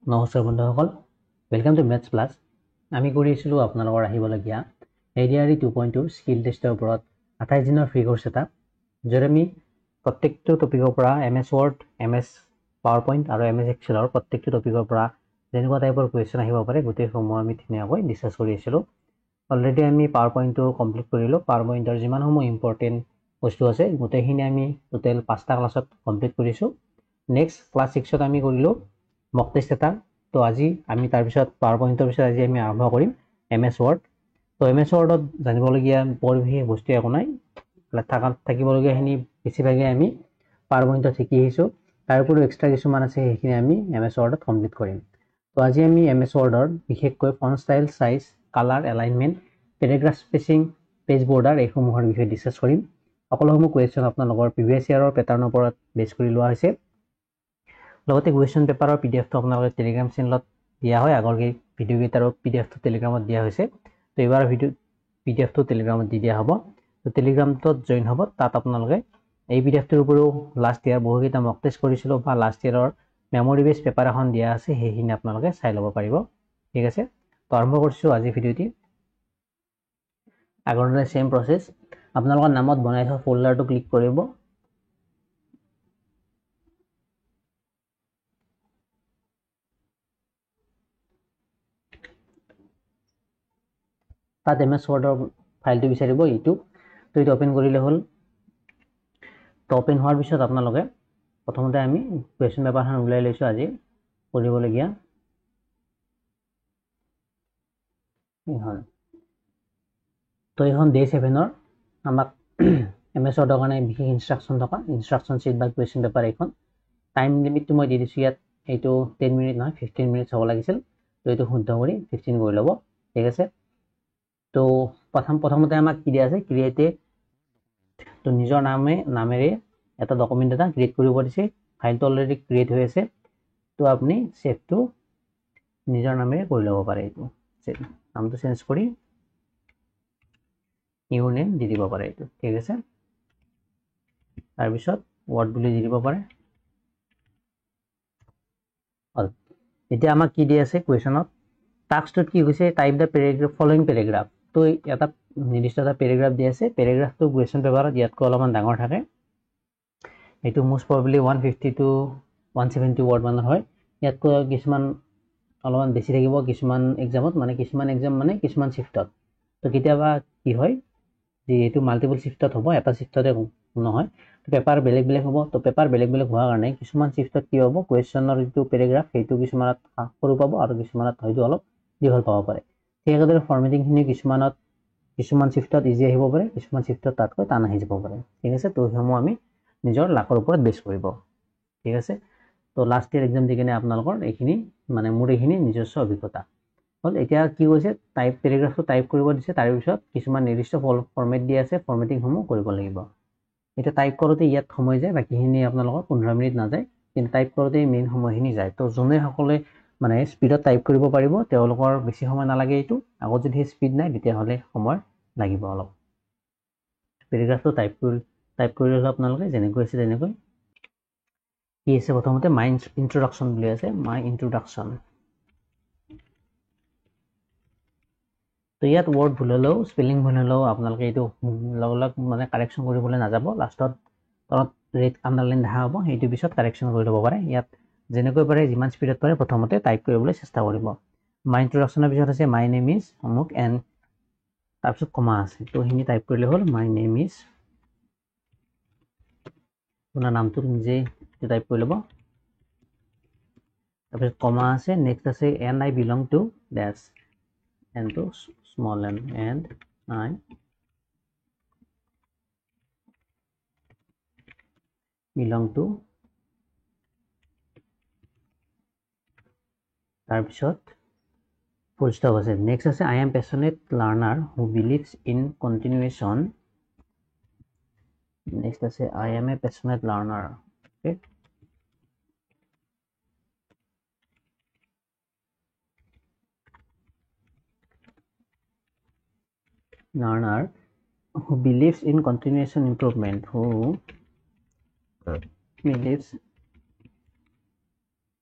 নমস্কাৰ বন্ধুসকল, welcome to maths plus. আমি কৰি আছিলোঁ আপোনালোকৰ আহিবলগীয়া ADRE 2.2 স্কিল টেষ্টৰ ওপৰত 28 দিনৰ ফ্ৰী কোৰ্ছ এটা, য'ত আমি প্ৰত্যেকটো টপিকৰ পৰা MS Word, MS PowerPoint আৰু MS Excelৰ প্ৰত্যেকটো টপিকৰ পৰা যেনেকুৱা টাইপৰ কুৱেশ্যন আহিব পাৰে গোটেইসমূহ আমি ধুনীয়াকৈ ডিছকাছ কৰি আছিলোঁ। অলৰেডি আমি PowerPointটো কমপ্লিট কৰিলোঁ। PowerPoinটৰ যিমানসমূহ ইম্পৰ্টেণ্ট বস্তু আছে গোটেইখিনি আমি টোটেল 5টা ক্লাছত কমপ্লিট কৰিছোঁ। নেক্সট ক্লাছ 6ত আমি কৰিলোঁ মক টেষ্ট এটা। তো আজি আমি তাৰপিছত PowerPointৰ পিছত আজি আমি আৰম্ভ কৰিম MS Word। তো MS Wordত জানিবলগীয়া বৰ বিশেষ বস্তু একো নাই, থাকিবলগীয়াখিনি বেছিভাগে আমি PowerPointত শিকি আহিছোঁ। তাৰ উপৰিও এক্সট্ৰা কিছুমান আছে, সেইখিনি আমি MS Wordত কমপ্লিট কৰিম। তো আজি আমি MS Wordৰ বিশেষকৈ font style, size, colour, alignment, paragraph spacing, page border এইসমূহৰ বিষয়ে ডিছকাছ কৰিম। সকলোসমূহ কুৱেশ্যন আপোনালোকৰ প্ৰিভিয়াছ ইয়াৰৰ পেটাৰ্ণৰ ওপৰত বেছ কৰি লোৱা হৈছে। লগতে কুৱেশ্যন পেপাৰৰ PDF টো আপোনালোকে টেলিগ্ৰাম চেনেলত দিয়া হয়। আগৰ ভিডিঅ' কেইটাৰো PDF টো টেলিগ্ৰামত দিয়া হৈছে। তো এইবাৰ PDF টো টেলিগ্ৰামত দি দিয়া হ'ব। তো টেলিগ্ৰামটোত জইন হ'ব। তাত আপোনালোকে এই PDF টোৰ উপৰিও লাষ্ট ইয়াৰ বহুকেইটা মক টেষ্ট কৰিছিলোঁ বা লাষ্ট ইয়াৰৰ মেমৰি বেছ পেপাৰ এখন দিয়া আছে, সেইখিনি আপোনালোকে চাই ল'ব পাৰিব। ঠিক আছে, তো আৰম্ভ কৰিছোঁ আজি ভিডিঅ'টি। আগৰ দৰে চেম প্ৰচেছ, আপোনালোকৰ নামত বনাই থোৱা ফল্ডাৰটো ক্লিক কৰিব। তাত MS Wordৰ ফাইলটো বিচাৰিব, এইটো। তো এইটো অপেন কৰিলে হ'ল। তো অপেন হোৱাৰ পিছত আপোনালোকে প্ৰথমতে আমি কুৱেশ্যন পেপাৰখন ওলাই লৈছোঁ আজি কৰিবলগীয়া। এইখন তো এইখন ডে 7ৰ আমাক MS Wordৰ কাৰণে বিশেষ ইনষ্ট্ৰাকশ্যন থকা ইনষ্ট্ৰাকশ্যন শ্বীট বা কুৱেশ্যন পেপাৰ এইখন। টাইম লিমিটটো মই দি দিছোঁ ইয়াত, এইটো 10 মিনিট নহয় 15 মিনিট হ'ব লাগিছিল। তো এইটো শুদ্ধ কৰি 15 কৰি ল'ব। ঠিক আছে, তো প্ৰথমতে আমাক কি দিয়া আছে, ক্ৰিয়েট তো নিজৰ নামেৰে এটা ডকুমেণ্ট এটা ক্ৰিয়েট কৰিব দিছে। ফাইলটো অলৰেডি ক্ৰিয়েট হৈ আছে। তো আপুনি ছেভটো নিজৰ নামেৰে কৰি ল'ব পাৰে। এইটো নামটো চেঞ্জ কৰি নিউ নেম দি দিব পাৰে এইটো। ঠিক আছে, তাৰপিছত ৱৰ্ড বুলি দি দিব পাৰে। এতিয়া আমাক কি দি আছে কুৱেশ্যনত, টাস্কটোত কি হৈছে, type the paragraph following paragraph. তো এটা নিৰ্দিষ্ট এটা পেৰাগ্ৰাফ দি আছে। পেৰাগ্ৰাফটো কুৱেশ্যন পেপাৰত ইয়াতকৈ অলপমান ডাঙৰ থাকে। এইটো মোষ্ট প্ৰবেবলি 150 to 170 ৱৰ্ড মানৰ হয়। ইয়াতকৈ কিছুমান অলপমান বেছি থাকিব কিছুমান এক্সামত, কিছুমান শ্বিফ্টত। তো কেতিয়াবা কি হয় যে এইটো মাল্টিপল শ্বিফ্টত হ'ব, এটা শ্বিফ্টতে নহয়। পেপাৰ বেলেগ বেলেগ হ'ব। তো পেপাৰ বেলেগ বেলেগ হোৱাৰ কাৰণে কিছুমান শ্বিফ্টত কি হ'ব, কুৱেশ্যনৰ যিটো পেৰাগ্ৰাফ সেইটো কিছুমানত সৰু পাব আৰু কিছুমানত হয়তো অলপ দীঘল পাব পাৰে। ঠিক একেদৰে ফৰ্মেটিংখিনি কিছুমান শ্বিফ্টত ইজি আহিব পাৰে, কিছুমান শ্বিফ্টত তাতকৈ টান আহি যাব পাৰে। ঠিক আছে, তো সেইসমূহ আমি নিজৰ লাকৰ ওপৰত বেছ কৰিব। ঠিক আছে, তো লাষ্ট ইয়াৰ এক্সাম দি কিনে আপোনালোকৰ এইখিনি মোৰ এইখিনি নিজস্ব অভিজ্ঞতা হ'ল। এতিয়া কি কৈছে, পেৰাগ্ৰাফটো টাইপ কৰিব দিছে, তাৰপিছত কিছুমান নিৰ্দিষ্ট ফৰ্মেট দি আছে, ফৰ্মেটিংসমূহ কৰিব লাগিব। এতিয়া টাইপ কৰোঁতে ইয়াত সময় যায়, বাকীখিনি আপোনালোকৰ 15 মিনিট নাযায়, কিন্তু টাইপ কৰোঁতে মেইন সময়খিনি যায়। তো যোনে স্পীডত টাইপ কৰিব পাৰিব তেওঁলোকৰ বেছি সময় নালাগে। এইটো আগত যদি স্পীড নাই তেতিয়াহ'লে সময় লাগিব অলপ। পেৰাগ্ৰাফটো টাইপ কৰি ল'লে আপোনালোকে যেনেকৈ আছে তেনেকৈ কি আছে, প্ৰথমতে মাই ইন্ট্ৰডাকশ্যন বুলি আছে, মাই ইন্ট্ৰডাকশ্যন। তো ইয়াত ৱৰ্ড ভুল হ'লেও, স্পেলিং ভুল হ'লেও আপোনালোকে এইটো লগ কাৰেকশ্যন কৰিবলৈ নাযাব। লাষ্টত তলত ৰেড আণ্ডাৰলাইন দেখা হ'ব, সেইটো পিছত কাৰেকশ্যন কৰি ল'ব পাৰে। ইয়াত যেনেকৈ পাৰে যিমান স্পীডত পাৰে প্ৰথমতে টাইপ কৰিবলৈ চেষ্টা কৰিব। মাই ইন্ট্ৰডাকশ্যনৰ পিছত আছে মাই নেম ইজ অমুক এণ্ড তাৰপিছত কমা আছে। তো সেইখিনি টাইপ কৰিলে হ'ল, মাই নেম ইজ, আপোনাৰ নামটো নিজেই টাইপ কৰি ল'ব। তাৰপিছত কমা আছে, নেক্সট আছে and I belong to dash, and to small and I belong to, তাৰপিছত ফুল ষ্টপ আছে। নেক্সট আছে I am passionate learner who believes in continuation. Next আছে I am a passionate learner. Okay, learner who believes in continuation improvement, who believes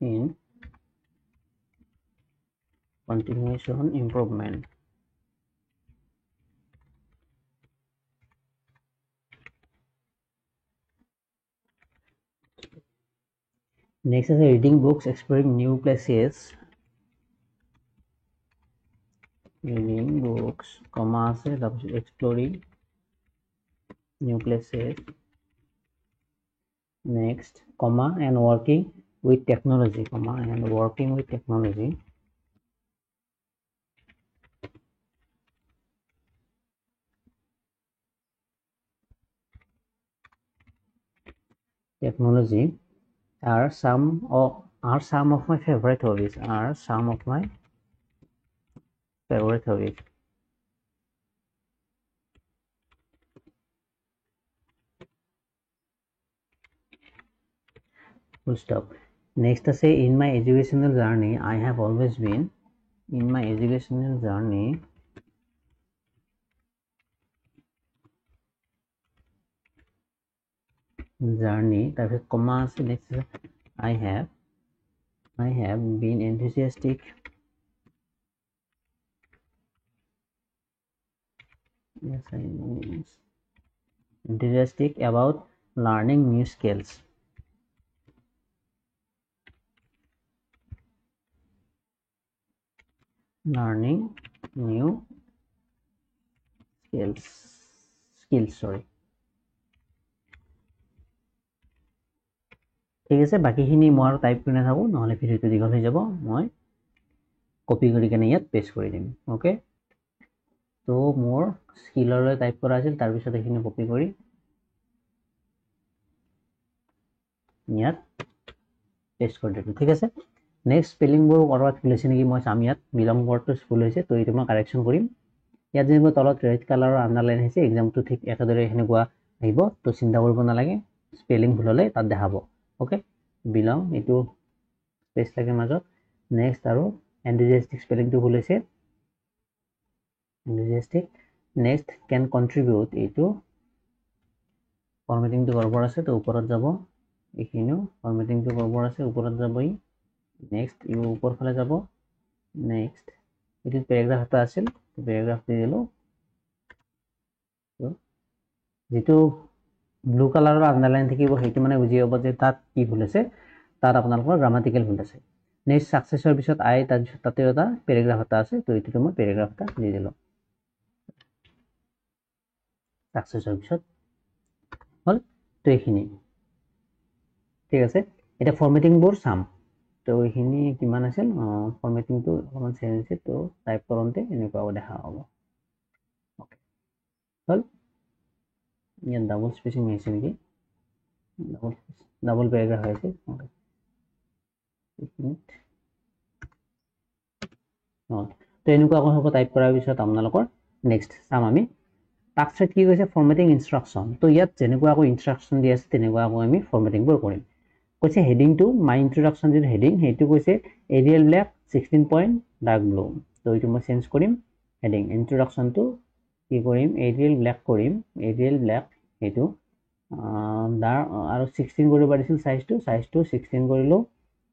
in continuation improvement. Next is reading books, exploring new places. Reading books, comma আছে তাৰপিছত exploring new places. Next, comma and working with technology, comma and working with technology. Technology are some of my favorite hobbies. Are some of my favorite hobbies. Full stop. Next I say, in my educational journey I have always been, in my educational journey তাৰপিছত comma আছে next I have been enthusiastic about learning new skills. Learning new skills, sorry. ঠিক আছে, বাকিখিনি মই আৰু type কৰি নাথাকোঁ, নহ'লে ভিডিঅ'টো দীঘল হৈ যাব। মই কপি কৰি কেনে ইয়াত পেষ্ট কৰি দিম। অ'কে, তো মোৰ স্কিললৈ টাইপ কৰা আছিল, তাৰপিছত এইখিনি কপি কৰি ইয়াত পেষ্ট কৰি দিম। ঠিক আছে, নেক্সট স্পেলিংবোৰ ক'ৰবাত ভুল হৈছে নেকি মই চাম। ইয়াত বিলং ৱৰ্ডটো ভুল হৈছে, তো এইটো মই কাৰেকশ্যন কৰিম। ইয়াত যেনিবা তলত ৰেড কালাৰৰ আণ্ডাৰলাইন হৈছে, এক্সামটো ঠিক একেদৰে সেনেকুৱা আহিব, তো চিন্তা কৰিব নালাগে। স্পেলিং ভুল হ'লে তাত দেখাব। অ'কে, বিলং এইটো স্পেচ লাগে মাজত। নেক্সট আৰু এনথুজিয়াষ্টিক স্পেলিংটো ভুল হৈছে, এনথুজিয়াষ্টিক। নেক্সট কেন কণ্ট্ৰিবিউট, এইটো ফৰ্মেটিংটো গড়বড় আছে, তো ওপৰত যাব। এইখিনিও ফৰ্মেটিংটো গড়বড় আছে, ওপৰত যাব ই। নেক্সট ই ওপৰ ফালে যাব। নেক্সট এইটো পেৰাগ্ৰাফ এটা আছিল, পেৰাগ্ৰাফ দি দিলোঁ। যিটো ব্লু কালাৰৰ আণ্ডাৰলাইন থাকিব সেইটো মানে বুজি পাব যে তাত কি ভুল আছে, তাত আপোনালোকৰ গ্ৰামাটিকেল ভুল আছে। নেক্সট ছাকচেছৰ পিছত আই, তাৰপিছত তাতে এটা পেৰাগ্ৰাফ এটা আছে, তো এইটোতো মই পেৰাগ্ৰাফ এটা দি দিলোঁ। ছাকচেছৰ পিছত হ'ল, তো এইখিনি ঠিক আছে। এতিয়া ফৰ্মেটিংবোৰ চাম, তো এইখিনি কিমান আছিল, ফৰ্মেটিংটো অকণমান চেঞ্জ হৈছে, তো টাইপ কৰোঁতে এনেকুৱাও দেখা হ'ব। অ'কে, হ'ল। ইয়াত ডাবল স্পেচিং আহিছে নেকি, ডাবল পেৰাগ্ৰাফ আহিছে। তো এনেকুৱাকৈ হ'ব টাইপ কৰাৰ পিছত আপোনালোকৰ নেক্সট চাম আমি। তাৰপিছত কি কৈছে ফৰ্মেটিং ইনষ্ট্ৰাকশ্যন, তো ইয়াত যেনেকুৱাকৈ ইনষ্ট্ৰাকশ্যন দি আছে তেনেকুৱাকৈ আমি ফৰ্মেটিংবোৰ কৰিম। কৈছে হেডিংটো, মাই ইন্ট্ৰডাকশ্যন যিটো হেডিং সেইটো কৈছে Arial Black 16 point dark blue, তো এইটো মই চেঞ্জ কৰিম। হেডিং ইন্ট্ৰডাকশ্যনটো কি কৰিম, এৰিয়েল ব্লেক কৰিম, এৰিয়েল ব্লেক সেইটো আৰু 16 কৰিব পাৰিছিল চাইজটো 16 কৰিলোঁ।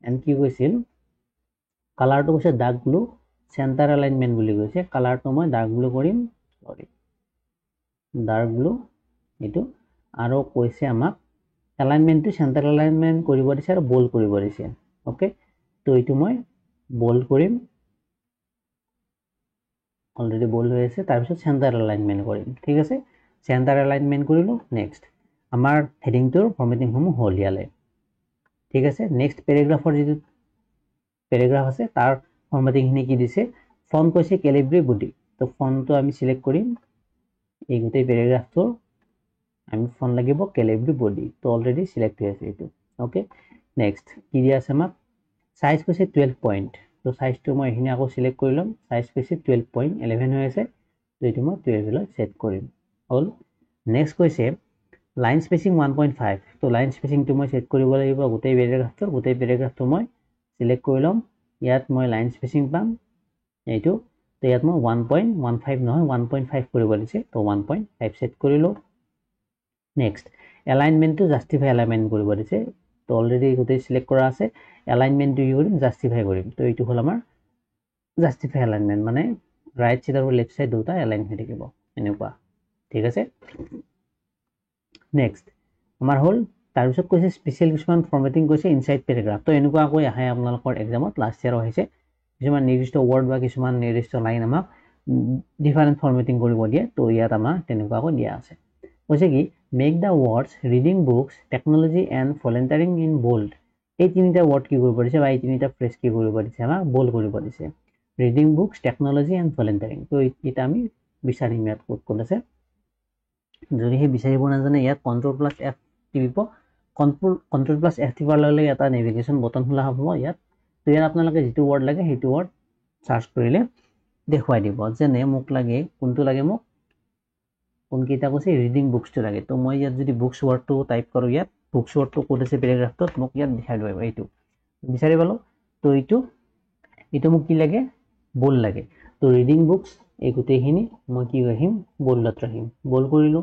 এণ্ড কি কৈছিল কালাৰটো কৈছে ডাৰ্ক ব্লু, চেণ্টাৰ এলাইনমেণ্ট বুলি কৈছে, কালাৰটো মই ডাৰ্ক ব্লু কৰিম, চৰি ডাৰ্ক ব্লু এইটো। আৰু কৈছে আমাক এলাইনমেণ্টটো চেণ্টাৰ এলাইনমেণ্ট কৰিব দিছে আৰু বল্ড কৰিব দিছে। অ'কে, তো এইটো মই বল্ড কৰিম, অলৰেডি বল্ড হৈ আছে। তাৰপিছত চেণ্টাৰ এলাইনমেণ্ট কৰিম। ঠিক আছে, চেণ্টাৰ এলাইনমেণ্ট কৰিলোঁ। নেক্সট আমাৰ হেডিংটোৰ ফৰ্মেটিংসমূহ হ'ল ইয়ালে। ঠিক আছে, নেক্সট পেৰাগ্ৰাফৰ যিটো পেৰাগ্ৰাফ আছে তাৰ ফৰ্মেটিংখিনি কি দিছে, ফন্ট কৈছে কেলিব্ৰি বডি, তো ফন্টটো আমি চিলেক্ট কৰিম। এই গোটেই পেৰাগ্ৰাফটোৰ আমি ফন্ট লাগিব কেলিব্ৰি বডি, তো অলৰেডি চিলেক্ট হৈ আছে এইটো। অ'কে, নেক্সট কি দিয়া আছে আমাক, সাইজ কৈছে 12 পইণ্ট, তো সাইজটো মই এইখিনি আকৌ চিলেক্ট কৰি ল'ম। সাইজ কৈছে 12.11 হৈ আছে, তো এইটো মই 12 লৈ ছেট কৰিম। হ'ল। নেক্সট কৈছে লাইন স্পেচিং 1.5, তো লাইন স্পেচিংটো মই ছেট কৰিব লাগিব গোটেই পেৰাগ্ৰাফটো মই চিলেক্ট কৰি ল'ম। ইয়াত মই লাইন স্পেচিং পাম এইটো, তো ইয়াত মই 1.15 নহয় 1.5 কৰিব দিছে, তো 1.5 ছেট কৰিলোঁ। নেক্সট এলাইনমেণ্টটো জাষ্টিফাই এলাইনমেণ্ট কৰিব দিছে, তো অলৰেডি গোটেই চিলেক্ট কৰা আছে। এলাইনমেণ্টটো কি কৰিম, জাষ্টিফাই কৰিম, তো এইটো হ'ল আমাৰ জাষ্টিফাই এলাইনমেণ্ট মানে ৰাইট সাইড আৰু লেফট সাইড দুটা এলাইন হৈ থাকিব এনেকুৱা ঠিক আছে নেক্সট আমাৰ হল তাৰ পিছত কৈছে স্পেশাল কিছুমান ফৰমেটিং কৈছে ইনসাইড প্যাৰাগ্ৰাফ তো এনেকুৱা কৈ আহে আপোনালোকৰ এক্সামত লাষ্ট ইয়াৰ আহিছে কিছুমান নিৰ্দিষ্ট ওয়াৰ্ড বা কিছুমান নিৰ্দিষ্ট লাইন আমাক ডিফাৰেন্ট ফৰমেটিং কৰিব দিয়ে তো ইয়াত আমাৰ তেনেকুৱাকৈ দিয়া আছে কৈছে কি make the words reading books technology and volunteering in bold এই তিনিটা ওয়ার্ড কি কৰিব দিছে বা এই তিনিটা ফ্ৰেজ কি কৰিব দিছে আমাক বোল্ড কৰিব দিছে ৰিডিং বুকস টেকনোলজি এন্ড ভলেন্টাৰিং তো এটা আমি বিচাৰিম ইয়াত কোড আছে যদি হে বিচাৰিব নাজানে ইয়াত Ctrl+F টিপিব Ctrl+F টিপাৰ লগে লগে এটা নেভিগেশ্যন বটন খোলা হ'ব ইয়াত তো ইয়াত আপোনালোকে যেটো ওয়ার্ড লাগে হেতু ওয়ার্ড সার্চ কৰিলে দেখুৱাই দিব যেনে মোক লাগে কোনটো লাগে মোক কোনকেইটা কৈছে ৰিডিং বুকছটো লাগে তো মই ইয়াত যদি বুকছ ওয়াৰ্ডটো টাইপ কৰো ইয়াত বুকছ ওয়াৰ্ডটো কোড আছে প্যাৰাগ্ৰাফটোত মোক ইয়াত দেখাই দিব এইটো বিচাৰি পালো তো এইটো মোক কি লাগে বোল্ড লাগে তো ৰিডিং বুকছ এই গোটেইখিনি মই কি ৰাখিম বোল্ডত ৰাখিম বোল্ড কৰিলো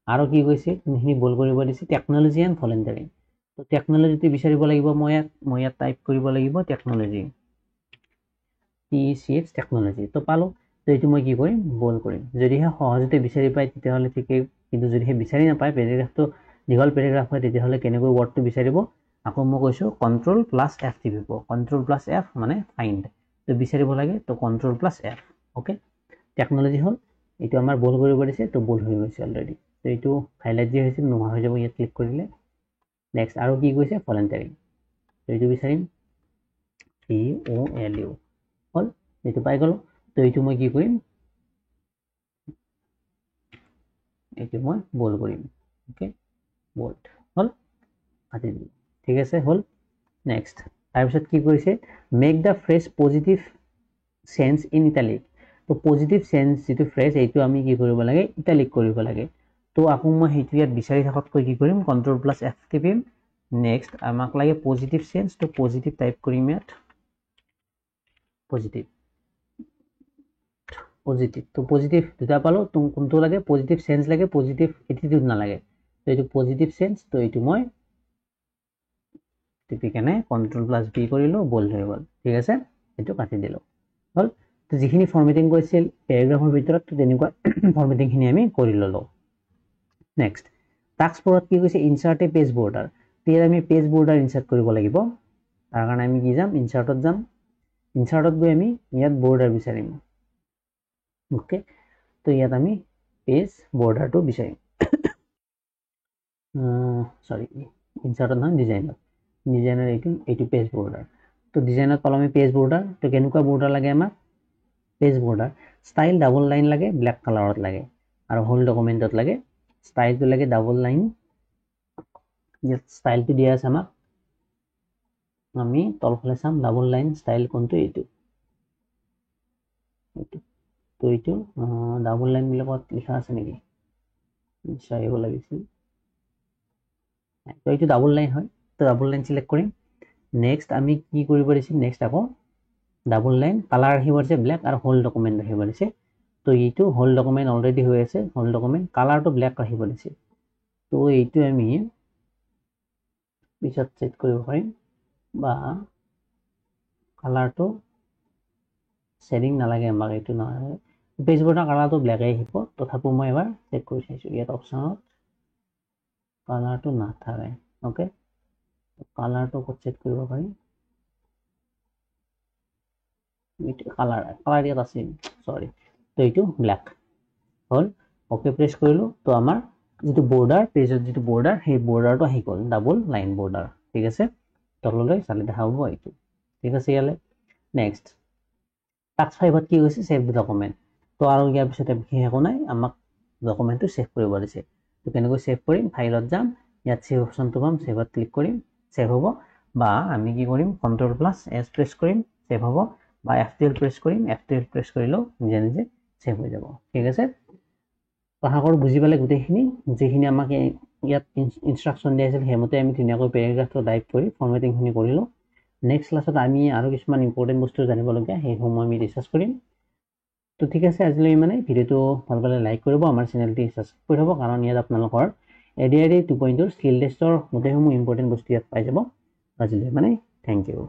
আৰু কি কৈছে এইখিনি বোল্ড কৰিব দিছে টেকনোলজি এন্ড ভলেন্টাৰিং তো টেকনোলজিটো বিচাৰিব লাগিব মই ইয়াত টাইপ কৰিব লাগিব টেকনোলজি TCH টেকনোলজি তো পালো তো এইটো মই কি কৰিম বোল্ড কৰিম যদিহে সহজতে বিচাৰি পায় তেতিয়াহলে ঠিকই কিন্তু যদিহে বিচাৰি নাপায় প্যাৰাগ্ৰাফটো দীঘল প্যাৰাগ্ৰাফ হয় তেতিয়াহলে কেনেকৈ ওয়াৰ্ডটো বিচাৰিব আকৌ মই কৈছো Ctrl+F টিপিব Ctrl+F মানে ফাইন্ড তো বিচাৰিব লাগে তো Ctrl+F ওকে টেকনোলজি হল এইটো আমাৰ বোল্ড কৰিব দিছে তো বোল্ড হৈ গৈছে অলৰেডি তো এইটো হাইলাইট যে হৈছে নোহোৱা হৈ যাব ইয়াত ক্লিক কৰিলে নেক্সট আৰু কি কৈছে ভলেন্টাৰিং তো এইটো বিচাৰিম VOLU হল এইটো পাই গলো তো এইটো মই কি কৰিম এইটো মই বোল্ড কৰিম ওকে বোল্ড হল কাটি দিম ঠিক আছে হল নেক্সট তাৰপিছত কি কৈছে make the phrase positive sense in italic তো পজিটিভ সেন্স যেটো ফ্ৰেজ এইটো আমি কি কৰিব লাগে ইটালিক কৰিব লাগে তো আকৌ মই হেতু ইয়াত বিচাৰি থাকতকৈ কি কৰিম Ctrl+F টিপিম নেক্সট আমাক লাগে পজিটিভ সেন্স তো পজিটিভ টাইপ কৰিম ইয়াত পজিটিভ তো পজিটিভ দুটা পালো তো কোনটো লাগে পজিটিভ সেন্স লাগে পজিটিভ এটিটিউড না লাগে তো এইটো পজিটিভ সেন্স তো এইটো মই টিপি কেনে Ctrl+V কৰিলো বোল্ড হৈ গল ঠিক আছে এইটো কাটি দিলো হল তো যিখিনি ফৰমেটিং কৰিছিল প্যাৰাগ্ৰাফৰ ভিতৰত তো তেনেকুৱা ফৰমেটিং খিনি আমি কৰি ললো নেক্সট টাস্ক পৰত কি কৈছে ইনসাৰ্ট এ পেজ বৰ্ডাৰ তেতিয়া আমি পেজ বৰ্ডাৰ ইনসাৰ্ট কৰিব লাগিব তাৰ কাৰণে আমি কি যাম ইনসাৰ্টত যাম ইনসাৰ্টত গৈ আমি ইয়াত বৰ্ডাৰ বিচাৰিম ওকে তো ইয়াত আমি পেজ বৰ্ডাৰটো বিচাৰিম সৰি ইনসাৰ্টত নহয় ডিজাইনাৰ এইটো পেজ বৰ্ডাৰ তো ডিজাইনত পালো আমি পেজ বৰ্ডাৰ তো কেনেকুৱা বৰ্ডাৰ লাগে আমাক page border style double line লাগে ব্ল্যাক কালাৰত লাগে আৰু হোল ডকুমেন্টত লাগে স্টাইলটো লাগে ডাবল লাইন ইয়াত স্টাইলটো দিয়া আছে আমাক আমি তলফালে চাম ডাবল লাইন স্টাইল কোনটো এইটো তো এইটো ডাবল লাইন বিলাকত লিখা আছে নেকি চাইব লাগিছিল তো এইটো ডাবল লাইন হয় তো ডাবল লাইন সিলেক্ট কৰিম নেক্সট আমি কি কৰিব দিছে নেক্সট আকৌ ডাবল লাইন কালাৰ আহিব আছে ব্ল্যাক আৰু হোল ডকুমেন্ট আহিব দিছে তো এইটো হোল ডকুমেন্ট অলৰেডি হৈ আছে হোল ডকুমেন্ট কালাৰটো ব্ল্যাক ৰাখিব দিছে তো এইটো আমি পিছত সেট কৰিব পাৰিম বা কালাৰটো শেডিং নালাগে আমাক এইটো নহয় পেজ বৰ্ডাৰ কালাৰটো ব্ল্যাক আহিব তথাপি মই এবাৰ চেক কৰি চাইছো ইয়াত অপচনত কালাৰটো নাথাকে ওকে কালাৰটো ক'ত চেট কৰিব পাৰিম এইটো কালাৰ ইয়াত আছে সৰি তো এইটো ব্ল্যাক হল ওকে প্ৰেছ কৰিলো তো আমাৰ যেটো বৰ্ডাৰ পেজত যেটো বৰ্ডাৰ সেই বৰ্ডাৰটো আহি গল ডাবল লাইন বৰ্ডাৰ ঠিক আছে তললৈ চালে দেখা হ'ব এইটো ঠিক আছে ইয়ালে নেক্সট টাস্ক 5 ত কি হৈছে সেভ দ্য ডকুমেন্ট তো আৰু ইয়াৰ পিছতে বিশেষ একো নাই আমাক ডকুমেন্টটো সেভ কৰিব দিছে তো কেনেকৈ সেভ কৰিম ফাইলত যাম ইয়াত সেভ অপচনটো পাম সেভত ক্লিক কৰিম সেভ হ'ব বা আমি কি কৰিম Ctrl+S প্ৰেছ কৰিম সেভ হ'ব বা F12 প্ৰেছ কৰিম F12 প্ৰেছ কৰিলেও নিজে নিজে সেভ হৈ যাব ঠিক আছে আশা কৰো বুজি পালে গোটেইখিনি যেখিনি আমাক ইয়াত ইনস্ট্ৰাকচন দিয়া আছিল হেমতে আমি ধুনীয়াকৈ প্যাৰাগ্ৰাফটো টাইপ কৰি ফৰমেটিং খিনি কৰিলো নেক্সট ক্লাছত আমি আৰু কিছুমান ইম্পৰ্টেন্ট বস্তু জানিব লগা সেই সময় আমি ৰিচাৰ্চ কৰিম তো ঠিক আছে আজিলৈ মানে ভিডিওটো ভাল পালে লাইক কৰিব আমাৰ চেনেলটো সাবস্ক্ৰাইব কৰি থব কাৰণ ইয়াত আপোনালোকৰ ADRE 2.0 স্কিল টেষ্টৰ গোটেইসমূহ ইম্পৰ্টেন্ট বস্তু ইয়াত পাই যাব আজিলৈ মানে থ্যাংক ইউ